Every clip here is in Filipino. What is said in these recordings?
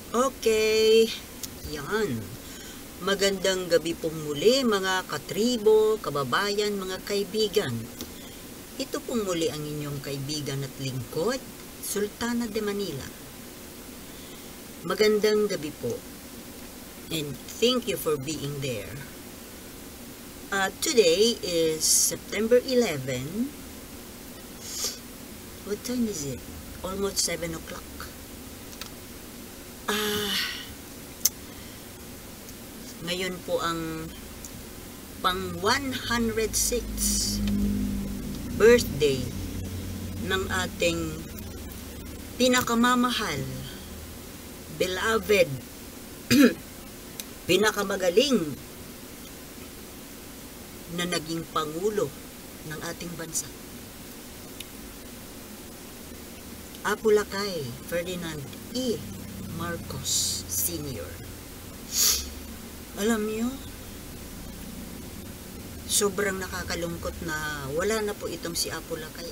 Okay, yan. Magandang gabi pong muli mga katribo, kababayan, mga kaibigan. Ito pong muli ang inyong kaibigan at lingkod, Sultana de Manila. Magandang gabi po. And thank you for being there. Today is September 11. What time is it? Almost 7 o'clock. Ngayon po ang pang 106 birthday ng ating pinakamamahal, beloved, pinakamagaling na naging pangulo ng ating bansa. Apo Lakay Ferdinand E. Marcos Sr. Alam niyo, sobrang nakakalungkot na wala na po itong si Apo Lakay.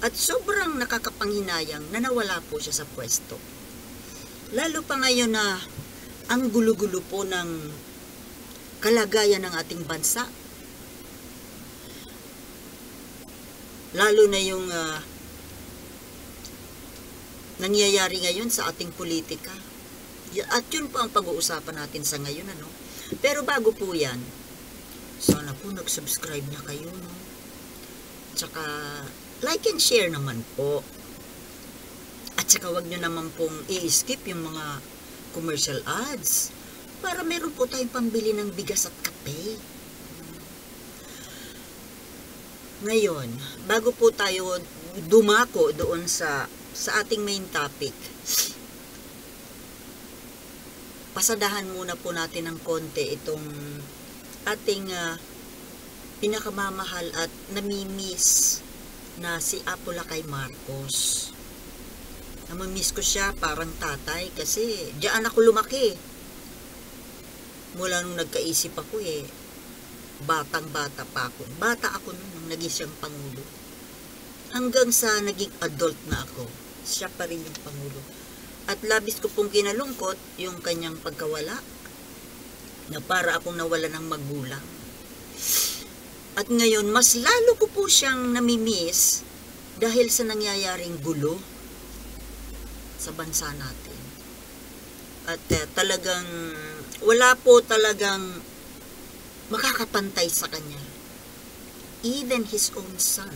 At sobrang nakakapanghinayang na nawala po siya sa pwesto. Lalo pa ngayon na ang gulo-gulo po ng kalagayan ng ating bansa. Lalo na yung nangyayari ngayon sa ating politika. At yun po ang pag-uusapan natin sa ngayon, ano? Pero bago po yan, sana po nag-subscribe na kayo, no? Tsaka, like and share naman po. At tsaka wag nyo naman pong i-skip yung mga commercial ads para meron po tayong pambili ng bigas at kape. Ngayon, bago po tayo dumako doon sa ating main topic, pasadahan muna po natin ng konti itong ating pinakamamahal at namimiss na si Apo Lakay Marcos. Namimiss ko siya parang tatay kasi diyan ako lumaki. Mula nung nagkaisip ako batang-bata pa ako. Bata ako nung naging siyang pangulo. Hanggang sa naging adult na ako, siya pa rin yung pangulo. At labis ko pong kinalungkot yung kanyang pagkawala na para akong nawala ng magulang. At ngayon, mas lalo ko po siyang namimiss dahil sa nangyayaring gulo sa bansa natin. At talagang, wala po talagang makakapantay sa kanya. Even his own son,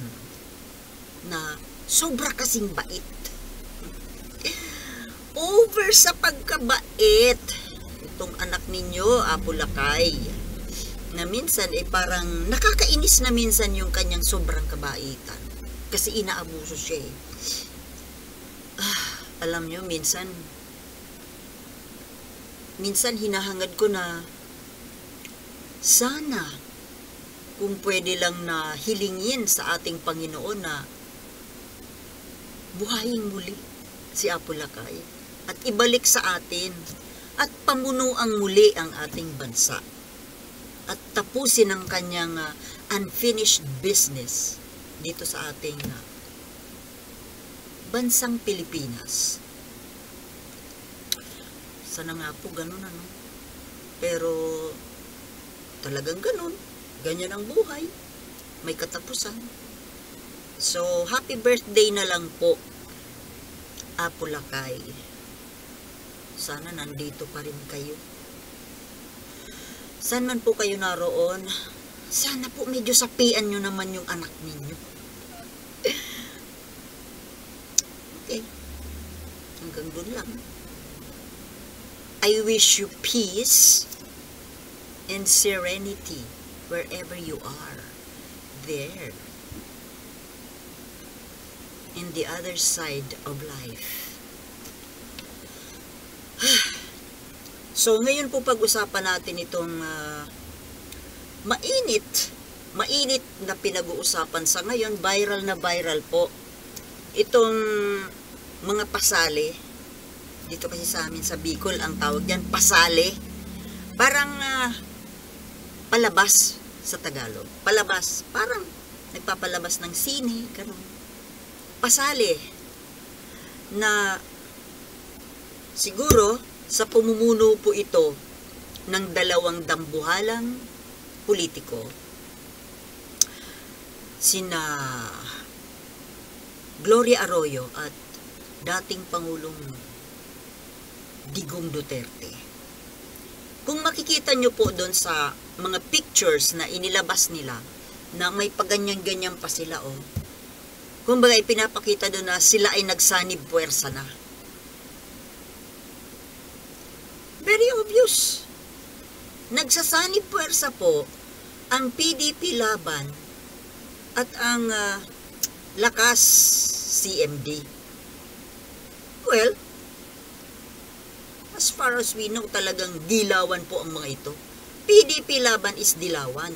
na sobra kasing bait. Over sa pagkabait itong anak ninyo, Apo Lakay, na minsan parang nakakainis na minsan yung kanyang sobrang kabaitan kasi inaabuso siya alam nyo, minsan hinahangad ko na sana kung pwede lang na hilingin sa ating Panginoon na buhayin muli si Apo Lakay at ibalik sa atin at pamunuang muli ang ating bansa at tapusin ang kanyang unfinished business dito sa ating bansang Pilipinas. Sana nga po ganun, ano? Pero talagang ganun, ganyan ang buhay, may katapusan. So happy birthday na lang po, Apo Lakay. Sana nandito pa rin kayo. Saan man po kayo naroon, sana po medyo sapian nyo naman yung anak ninyo. Okay. Hanggang dun lang. I wish you peace and serenity wherever you are. There. In the other side of life. So, ngayon po pag-usapan natin itong mainit na pinag-uusapan sa ngayon, viral na viral po. Itong mga pasali, dito kasi sa amin sa Bicol, ang tawag diyan pasali. Parang palabas sa Tagalog. Palabas, parang nagpapalabas ng sine, ganun. Pasali na Siguro, sa pumumuno po ito ng dalawang dambuhalang politiko, sina Gloria Arroyo at dating Pangulong Digong Duterte. Kung makikita nyo po doon sa mga pictures na inilabas nila, na may paganyan-ganyan pa sila, kumbaga ipinapakita doon na sila ay nagsanib puwersa na. Very obvious. Nagsasanib puwersa po ang PDP laban at ang Lakas CMD. Well, as far as we know, talagang dilawan po ang mga ito. PDP laban is dilawan.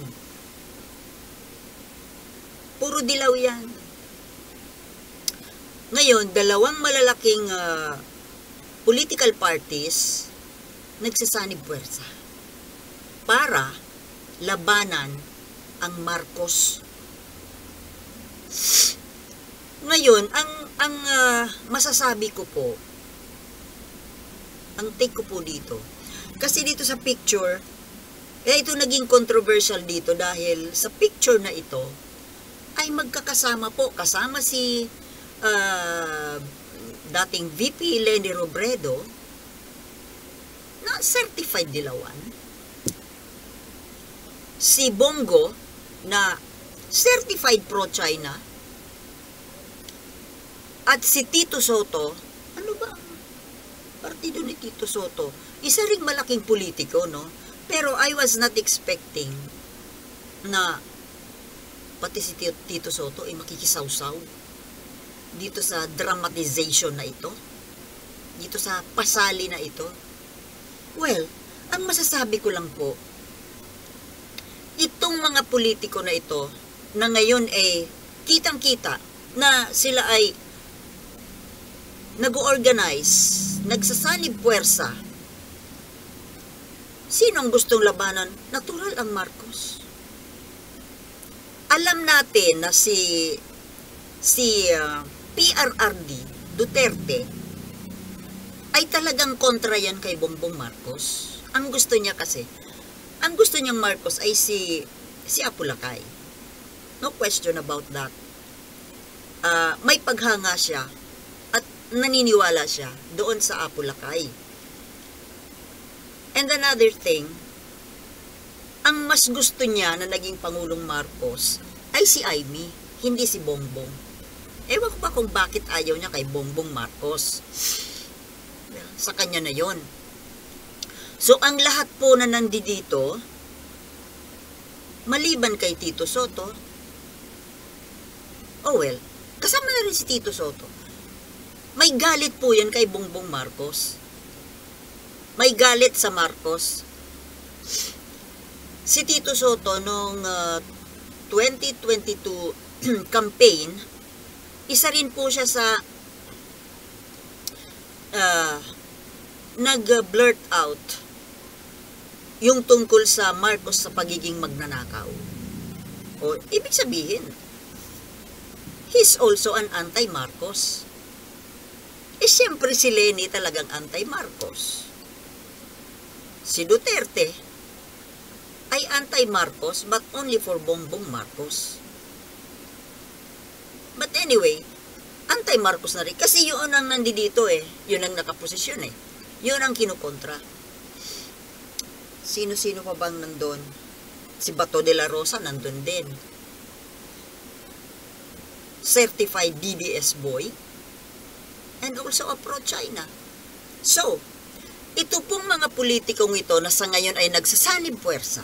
Puro dilaw yan. Ngayon, dalawang malalaking political parties nagsasanib puwersa para labanan ang Marcos. Ngayon, ang masasabi ko po, ang take ko po dito, kasi dito sa picture, ito naging controversial dito dahil sa picture na ito, ay magkakasama po, kasama si dating VP Leni Robredo, na certified dilawan, si Bongo, na certified pro-China, at si Tito Soto. Ano ba ang partido ni Tito Soto? Isa ring malaking politiko, no? Pero I was not expecting na pati si Tito Soto ay makikisawsaw dito sa dramatization na ito, dito sa pasali na ito. Well, ang masasabi ko lang po, itong mga politiko na ito, na ngayon ay kitang-kita na sila ay nag-organize, nagsasanib puwersa. Sino ang gustong labanan? Natural ang Marcos. Alam natin na si PRRD Duterte ay talagang kontra yan kay Bongbong Marcos. Ang gusto niya kasi, ang gusto niyang Marcos ay si Apo Lakay. No question about that. May paghanga siya at naniniwala siya doon sa Apo Lakay. And another thing, ang mas gusto niya na naging Pangulong Marcos ay si Amy, hindi si Bongbong. Ewan ko ba kung bakit ayaw niya kay Bongbong Marcos. Sa kanya na yon. So, ang lahat po na nandito, maliban kay Tito Soto, oh well, kasama na rin si Tito Soto. May galit po yan kay Bongbong Marcos. May galit sa Marcos. Si Tito Soto noong 2022 campaign, isa rin po siya sa nag-blurt out yung tungkol sa Marcos sa pagiging magnanakaw. O, ibig sabihin, he's also an anti-Marcos. Siyempre si Leni talagang anti-Marcos. Si Duterte ay anti-Marcos but only for Bongbong Marcos. But anyway, anti-Marcos na rin. Kasi yun ang nandito Yun ang nakaposisyon Yun ang kinukontra. Sino-sino pa bang nandun? Si Bato de la Rosa nandun din. Certified DDS boy. And also a pro-China. So, ito pong mga politikong ito na sa ngayon ay nagsasanib puwersa,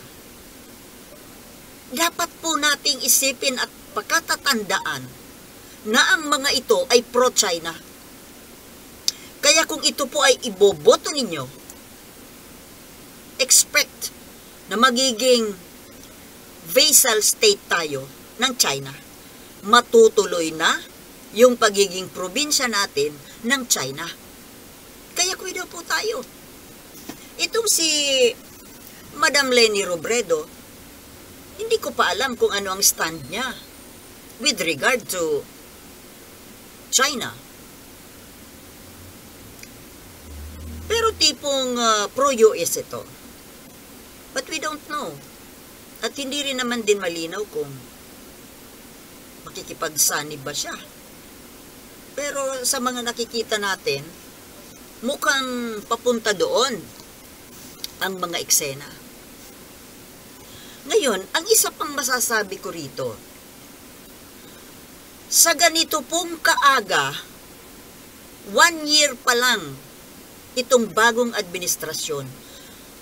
dapat po nating isipin at pagkatatandaan na ang mga ito ay pro-China. Kaya kung ito po ay iboboto ninyo, expect na magiging vassal state tayo ng China. Matutuloy na yung pagiging probinsya natin ng China. Kaya kuya po tayo. Itong si Madam Leni Robredo, hindi ko pa alam kung ano ang stand niya with regard to China. tipong pro-US ito. But we don't know. At hindi rin naman din malinaw kung makikipagsanib ba siya. Pero sa mga nakikita natin, mukhang papunta doon ang mga eksena. Ngayon, ang isa pang masasabi ko rito, sa ganito pong kaaga, 1 year pa lang itong bagong administrasyon,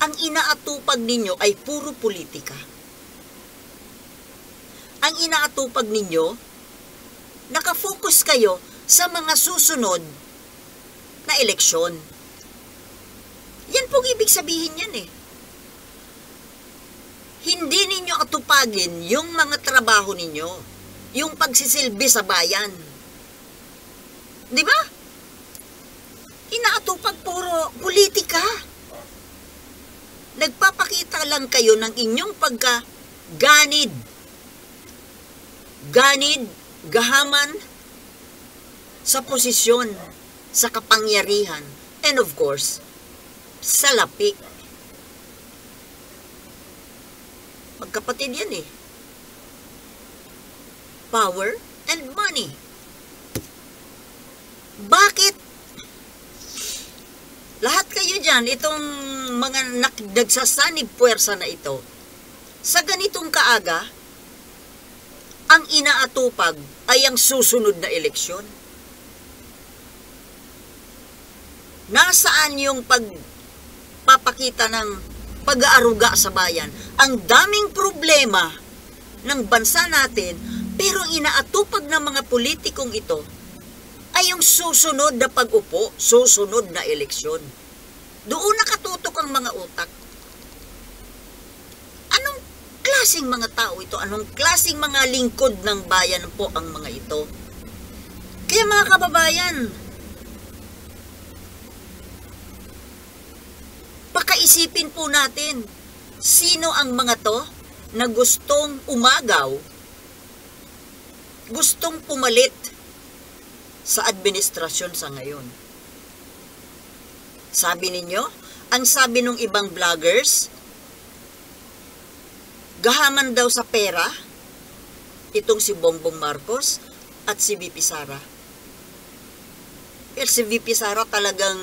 ang inaatupag ninyo ay puro politika. Ang inaatupag ninyo, nakafocus kayo sa mga susunod na eleksyon. Yan pong ibig sabihin yan eh. Hindi ninyo atupagin yung mga trabaho ninyo, yung pagsisilbi sa bayan. Di ba? Inaatupag puro politika. Nagpapakita lang kayo ng inyong pagkaganid. Ganid, gahaman sa posisyon, sa kapangyarihan, and of course, sa lapi. Magkapatid yan eh. Power and money. Bakit? Lahat kayo dyan, itong mga nagsasanib puwersa na ito, sa ganitong kaaga, ang inaatupag ay ang susunod na eleksyon. Nasaan yung pagpapakita ng pag-aaruga sa bayan? Ang daming problema ng bansa natin, pero inaatupag ng mga politikong ito ay yung susunod na pag-upo, susunod na eleksyon. Doon nakatutok ang mga utak. Anong klaseng mga tao ito? Anong klaseng mga lingkod ng bayan po ang mga ito? Kaya mga kababayan, pakaisipin po natin, sino ang mga to na gustong umagaw, gustong pumalit sa administrasyon sa ngayon. Sabi ninyo, ang sabi ng ibang vloggers, gahaman daw sa pera, itong si Bongbong Marcos at si VP Sara. Pero si VP Sara talagang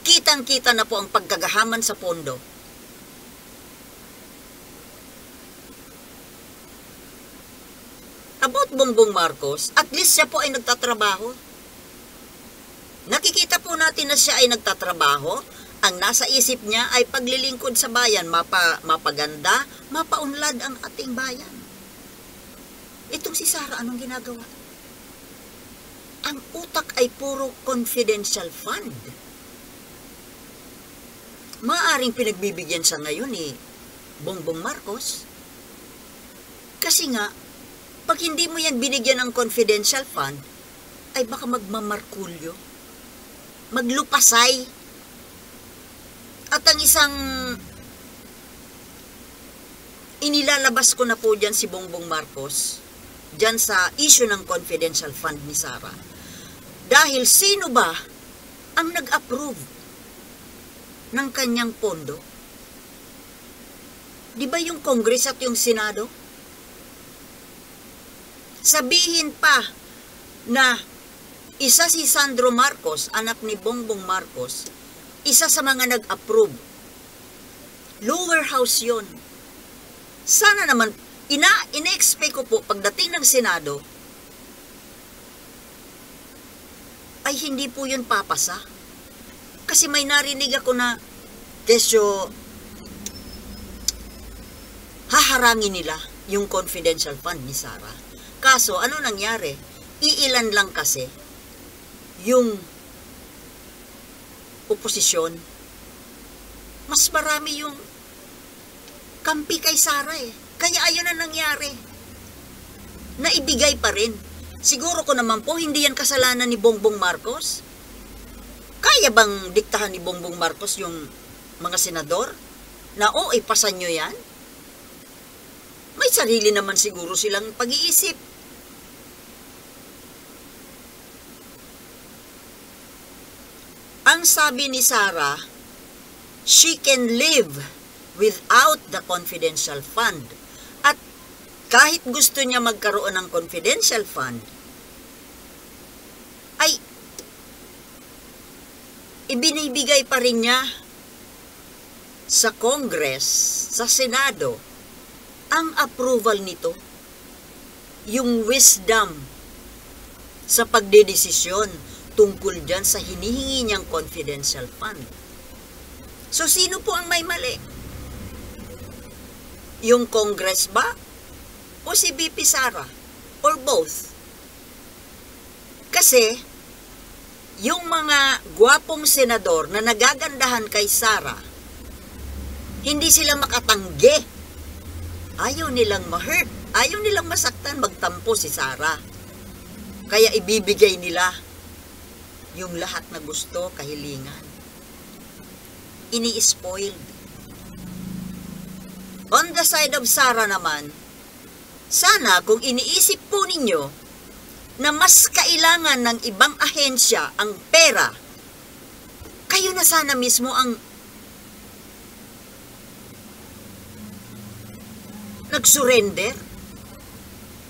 kitang-kita na po ang pagkagahaman sa pondo. About Bongbong Marcos, at least siya po ay nagtatrabaho. Nakikita po natin na siya ay nagtatrabaho. Ang nasa isip niya ay paglilingkod sa bayan, mapaganda, mapaunlad ang ating bayan. Itong si Sara, anong ginagawa? Ang utak ay puro confidential fund. Maaring pinagbibigyan siya ngayon ni Bongbong Marcos. Kasi nga, pag hindi mo yan binigyan ng confidential fund, ay baka magmamarkulyo, maglupasay. At ang isang inilalabas ko na po dyan si Bongbong Marcos, dyan sa issue ng confidential fund ni Sara. Dahil sino ba ang nag-approve ng kanyang pondo? Di ba yung Congress at yung Senado? Sabihin pa na isa si Sandro Marcos, anak ni Bongbong Marcos, isa sa mga nag-approve. Lower house yun. Sana naman, ina-expect ko po, pagdating ng Senado, ay hindi po yun papasa. Kasi may narinig ako na, kesyo, haharangin nila yung confidential fund ni Sara. Kaso, ano nangyari? Iilan lang kasi yung oposisyon. Mas marami yung kampi kay Sara eh. Kaya ayun ang nangyari. Naibigay pa rin. Siguro ko naman po, hindi yan kasalanan ni Bongbong Marcos. Kaya bang diktahan ni Bongbong Marcos yung mga senador? Na ipasan nyo yan? May sarili naman siguro silang pag-iisip. Ang ang sabi ni Sarah, she can live without the confidential fund. At kahit gusto niya magkaroon ng confidential fund, ay ibinibigay pa rin niya sa Congress, sa Senado, ang approval nito, yung wisdom sa pagdedesisyon tungkol dyan sa hinihingi niyang confidential fund. So, sino po ang may mali? Yung Congress ba? O si VP Sara? Or both? Kasi, yung mga gwapong senador na nagagandahan kay Sara, hindi sila makatanggi. Ayaw nilang ma-hurt. Ayaw nilang masaktan, magtampo si Sara. Kaya ibibigay nila yung lahat na gusto, kahilingan. Ini-spoiled. On the side of Sara naman, sana kung iniisip po ninyo na mas kailangan ng ibang ahensya ang pera, kayo na sana mismo ang nag-surrender,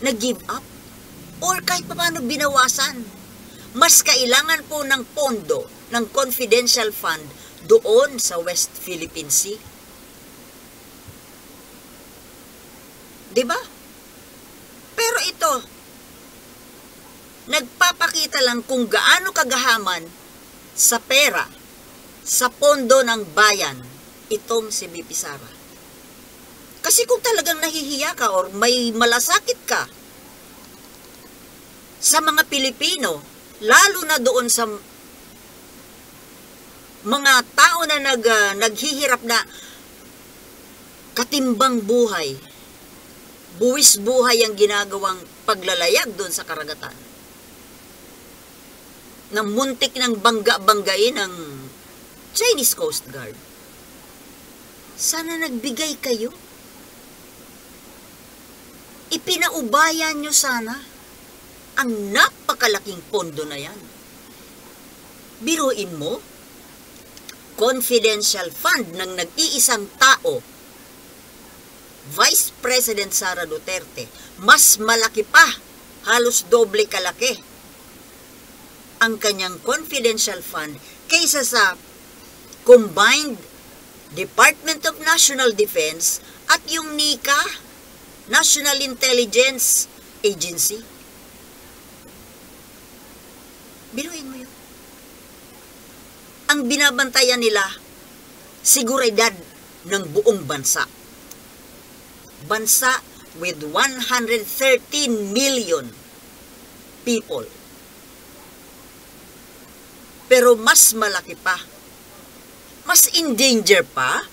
nag-give up, or kahit paano binawasan. Mas kailangan po ng pondo ng confidential fund doon sa West Philippine Sea. Diba? Pero ito, nagpapakita lang kung gaano kagahaman sa pera, sa pondo ng bayan, itong si VP Sara. Kasi kung talagang nahihiya ka or may malasakit ka sa mga Pilipino, lalo na doon sa mga tao na naghihirap na katimbang buhay, buwis buhay ang ginagawang paglalayag doon sa karagatan, na muntik ng bangga-banggain ng Chinese Coast Guard. Sana nagbigay kayo. Ipinaubayan nyo sana ang napakalaking pondo na yan. Biruin mo, confidential fund ng nag-iisang tao, Vice President Sara Duterte, mas malaki pa, halos doble kalaki, ang kanyang confidential fund kaysa sa combined Department of National Defense at yung NICA, National Intelligence Agency. Biruin mo yun. Ang binabantayan nila, seguridad ng buong bansa. Bansa with 113 million people. Pero mas malaki pa, mas in danger pa,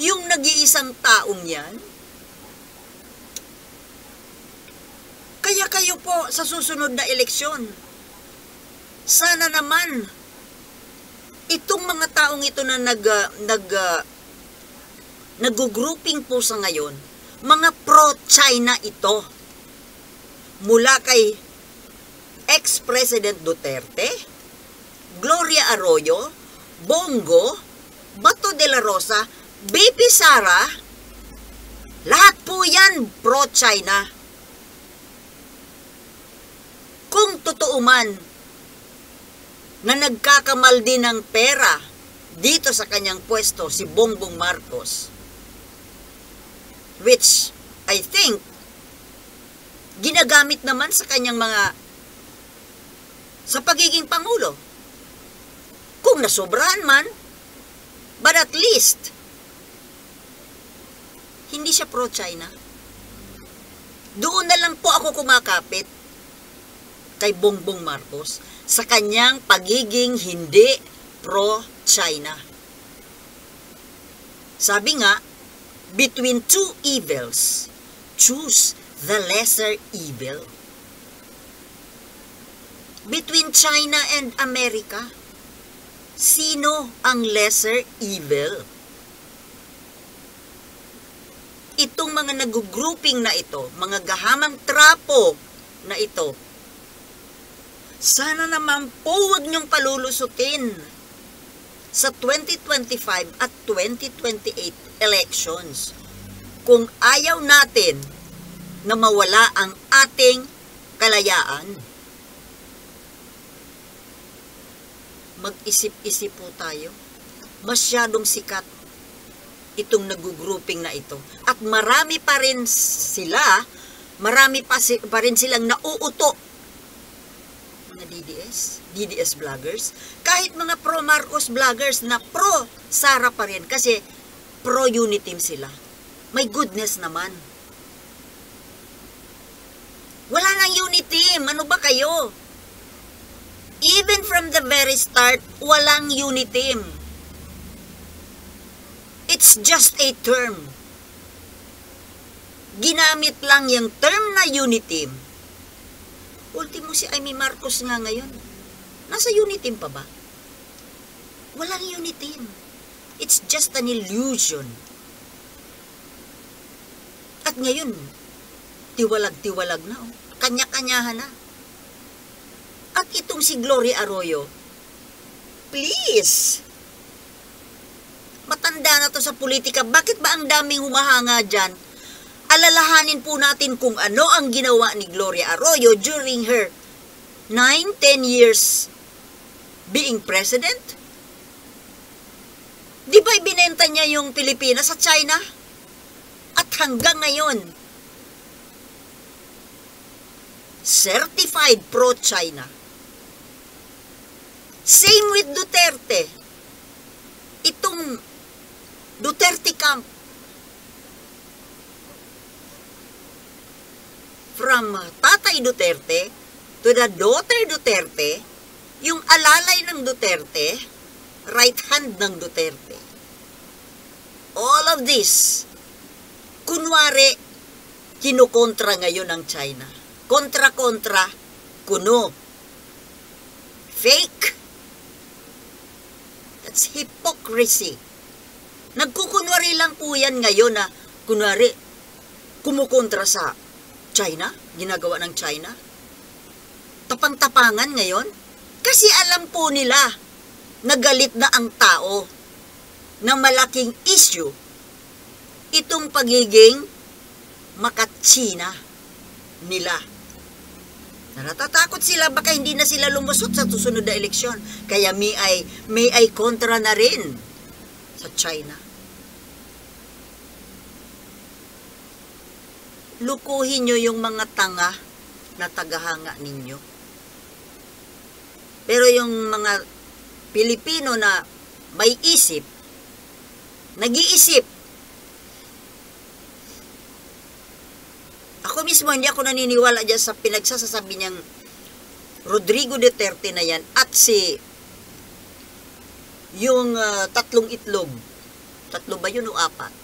yung nag-iisang taong yan. Kaya kayo po sa susunod na eleksyon, sana naman itong mga taong ito na nag-grouping po sa ngayon, mga pro-China ito, mula kay ex-President Duterte, Gloria Arroyo, Bongo, Bato de la Rosa, VP Sara, lahat po yan pro-China. Kung totoo man na nagkakamal din ng pera dito sa kanyang pwesto si Bongbong Marcos, which I think ginagamit naman sa kanyang sa pagiging Pangulo. Kung nasobrahan man, but at least hindi siya pro-China. Doon na lang po ako kumakapit kay Bongbong Marcos sa kanyang pagiging hindi pro-China. Sabi nga, between two evils, choose the lesser evil. Between China and America, sino ang lesser evil? Itong mga nag-grouping na ito, mga gahamang trapo na ito, Sana naman po huwag niyong palulusutin sa 2025 at 2028 elections kung ayaw natin na mawala ang ating kalayaan. Mag-isip-isip po tayo. Masyadong sikat itong nag-grouping na ito. At marami pa rin silang nauuto mga DDS vloggers, kahit mga pro-Marcos vloggers na pro-Sara pa rin kasi pro-Uniteam sila. My goodness naman. Wala nang Uniteam. Ano ba kayo? Even from the very start, walang Uniteam. It's just a term. Ginamit lang yung term na Uniteam. Ultimo si Amy Marcos nga ngayon. Nasa Uniteam pa ba? Walang Uniteam. It's just an illusion. At ngayon, tiwalag-tiwalag na. Kanya-kanyahan na. At itong si Gloria Arroyo, please, matanda na to sa politika. Bakit ba ang daming humahanga dyan? Alalahanin po natin kung ano ang ginawa ni Gloria Arroyo during her 9-10 years being president. Di ba ibinenta niya yung Pilipinas sa China? At hanggang ngayon, certified pro-China. Same with Duterte. Itong Duterte camp, from Tatay Duterte to the daughter Duterte, yung alalay ng Duterte, right hand ng Duterte. All of this, kunwari, kinukontra ngayon ng China. Kontra-kontra, kuno. Fake. That's hypocrisy. Nagkukunwari lang po yan ngayon na, kunwari, kumukontra sa China, ginagawa ng China. Tapang-tapangan ngayon. Kasi alam po nila, nagalit na ang tao na malaking issue itong pagiging makatsina nila. Natatakot sila, baka hindi na sila lumusot sa susunod na eleksyon. Kaya may ay kontra na rin sa China. Lukuhin nyo yung mga tanga na tagahanga ninyo. Pero yung mga Pilipino na may isip, nag-iisip. Ako mismo, hindi ako naniniwala dyan sa pinagsasasabi niyang Rodrigo Duterte na yan at yung tatlong itlog. Tatlo ba yun o apat?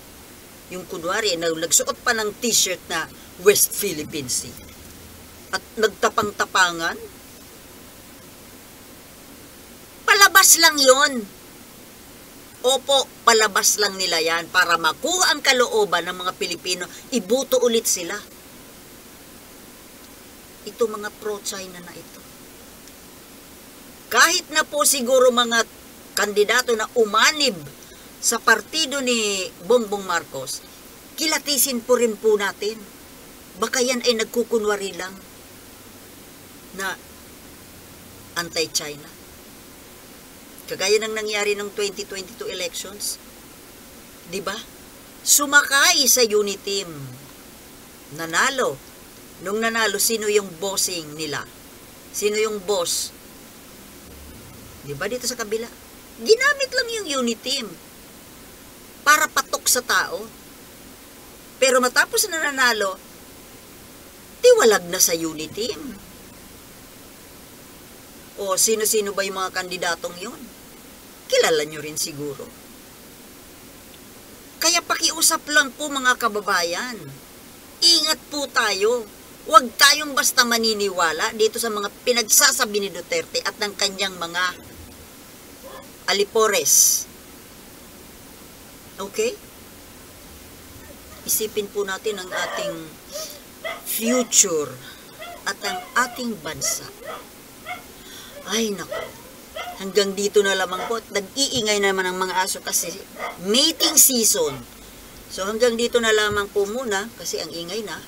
Yung kunwari, nagsuot pa ng t-shirt na West Philippine Sea. At nagtapang-tapangan. Palabas lang yon. Opo, palabas lang nila yan para makuha ang kalooban ng mga Pilipino, ibuto ulit sila. Ito mga pro-China na ito. Kahit na po siguro mga kandidato na umanib sa partido ni Bongbong Marcos, kilatisin po rin po natin. Baka yan ay nagkukunwari lang na anti-China. Kagaya ng nangyari ng 2022 elections. Diba? Sumakay sa Uniteam. Nanalo. Nung nanalo, sino yung bossing nila? Sino yung boss? Diba dito sa kabila? Ginamit lang yung Uniteam para patok sa tao. Pero matapos na nanalo, tiwalag na sa Uniteam. O sino-sino ba yung mga kandidatong yun? Kilala nyo rin siguro. Kaya pakiusap lang po mga kababayan. Ingat po tayo. Huwag tayong basta maniniwala dito sa mga pinagsasabi ni Duterte at ng kanyang mga alipores. Okay? Isipin po natin ang ating future at ang ating bansa. Ay, naku. Hanggang dito na lamang po. Nag-iingay naman ang mga aso kasi mating season. So, hanggang dito na lamang po muna kasi ang ingay na.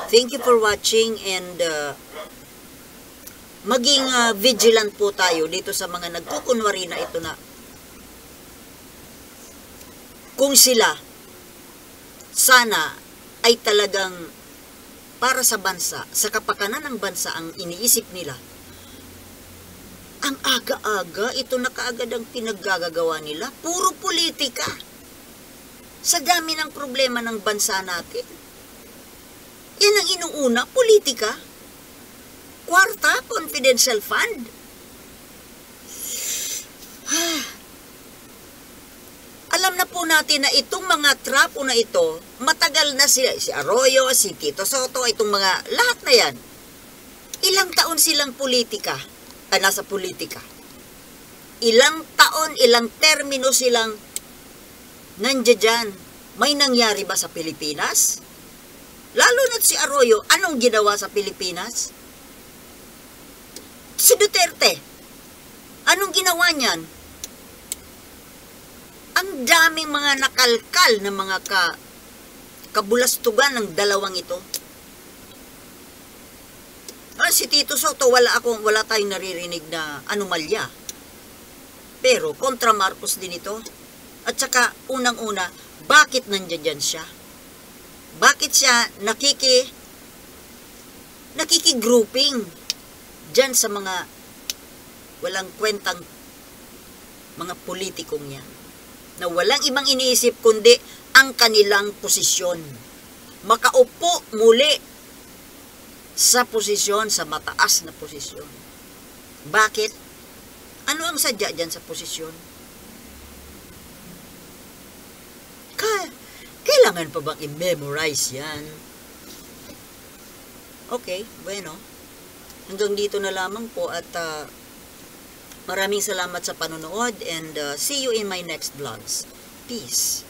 Thank you for watching and maging vigilant po tayo dito sa mga nagkukunwari na ito na kung sila sana ay talagang para sa bansa, sa kapakanan ng bansa ang iniisip nila. Ang aga-aga, ito na kaagad ang pinaggagawa nila. Puro politika. Sa dami ng problema ng bansa natin. Yan ang inuuna, politika. Kwarta, confidential fund. Alam na po natin na itong mga trapo na ito, matagal na sila, si Arroyo, si Tito Soto, itong mga, lahat na yan. Ilang taon silang politika, nasa politika. Ilang taon, ilang termino silang nandiyan dyan. May nangyari ba sa Pilipinas? Lalo na si Arroyo, anong ginawa sa Pilipinas? Si Duterte, anong ginawa niyan? Ang daming mga nakalkal na mga kabulastugan ng dalawang ito. Si Tito Soto, wala tayong naririnig na anomalya. Pero kontra Marcos din ito. At saka unang-una, bakit nandiyan siya? Bakit siya nakikigrouping dyan sa mga walang kwentang mga politikong yan? Na walang ibang iniisip kundi ang kanilang posisyon. Makaupo muli sa posisyon, sa mataas na posisyon. Bakit? Ano ang sadya dyan sa posisyon? Kailangan pa bang i-memorize yan? Okay, bueno. Hanggang dito na lamang po at maraming salamat sa panonood and see you in my next vlogs. Peace.